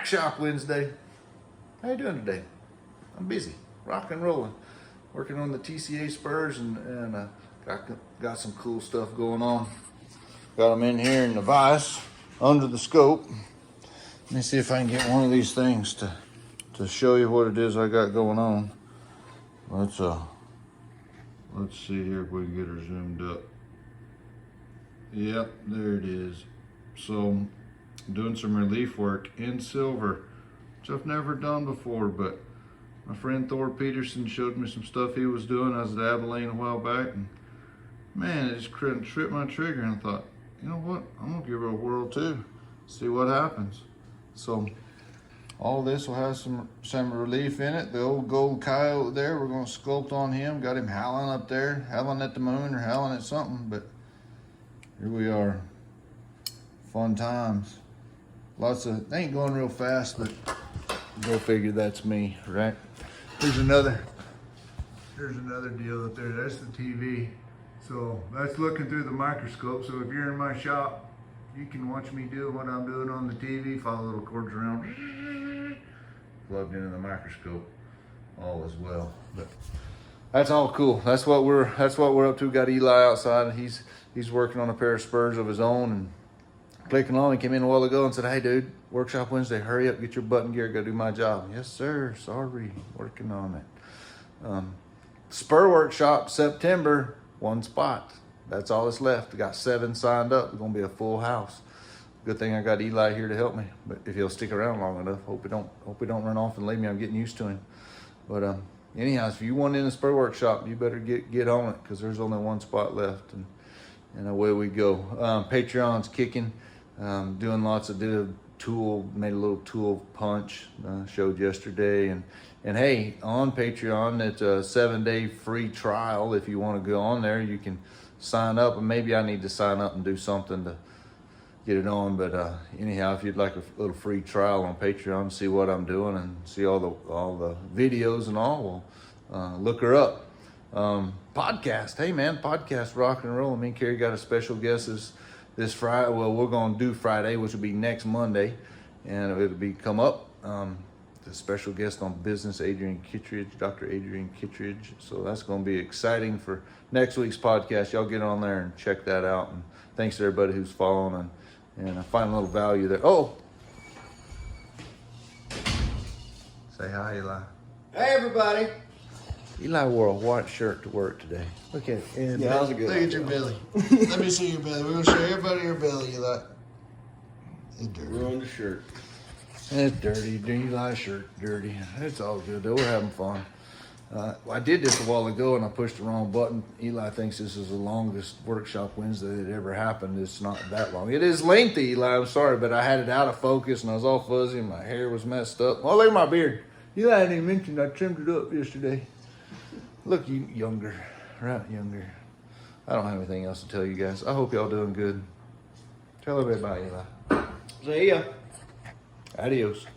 Shop Wednesday. How you doing today? I'm busy, rock and rolling, working on the TCA spurs and got some cool stuff going on. Got them in here in the vise under the scope. Let me see if I can get one of these things to show you what it is I got going on. Let's see here if we can get her zoomed up. Yep, there it is. So doing some relief work in silver, which I've never done before, but my friend Thor Peterson showed me some stuff he was doing. I was at Abilene a while back, and man, it just tripped my trigger, and I thought, you know what, I'm gonna give it a whirl too, see what happens. So all this will have some relief in it. The old gold coyote there, we're gonna sculpt on him. Got him howling up there, howling at the moon or howling at something, but here we are. Fun times. They ain't going real fast, but go figure that's me, right? There's another deal up there. That's the TV. So that's looking through the microscope. So if you're in my shop, you can watch me do what I'm doing on the TV. Follow little cords around, plugged into the microscope, all as well. But that's all cool. That's what we're up to. Got Eli outside. He's working on a pair of spurs of his own and clicking on. He came in a while ago and said, "Hey, dude, Workshop Wednesday. Hurry up, get your button gear. Go do my job." Yes, sir. Sorry, working on it. Spur Workshop September, 1 spot. That's all that's left. We got 7 signed up. It's gonna be a full house. Good thing I got Eli here to help me. But if he'll stick around long enough, hope he don't run off and leave me. I'm getting used to him. But anyhow, if you want in the Spur Workshop, you better get on it, because there's only 1 spot left, and away we go. Patreon's kicking. Doing lots of made a little tool punch, showed yesterday, and hey, on Patreon, it's a 7-day free trial. If you want to go on there, you can sign up, and maybe I need to sign up and do something to get it on, but anyhow, if you'd like a little free trial on Patreon, see what I'm doing and see all the videos and all, well, look her up. Podcast, hey man, podcast rock and roll. Me and Carrie got a special guest this Friday. Well, we're gonna do Friday, which will be next Monday, and it'll be come up. The special guest on business, Adrian Kittredge, Dr. Adrian Kittredge. So that's gonna be exciting for next week's podcast. Y'all get on there and check that out. And thanks to everybody who's following, and I find a little value there. Oh, say hi, Eli. Hey everybody. Eli wore a white shirt to work today. Look at it. And Yeah, that was a good Look at your belly. Let me see your belly. We're going to show everybody your belly. You like it's dirty. Ruined the shirt. It's dirty. Eli's shirt dirty. It's all good though. We're having fun. I did this a while ago and I pushed the wrong button. Eli thinks this is the longest Workshop Wednesday that ever happened. It's not that long. It is lengthy, Eli. I'm sorry, but I had it out of focus and I was all fuzzy and my hair was messed up. Oh, look at my beard. Eli hadn't even mentioned I trimmed it up yesterday. Look, you younger, right? Younger. I don't have anything else to tell you guys. I hope y'all doing good. Tell everybody bye, Eli. See ya. Adios.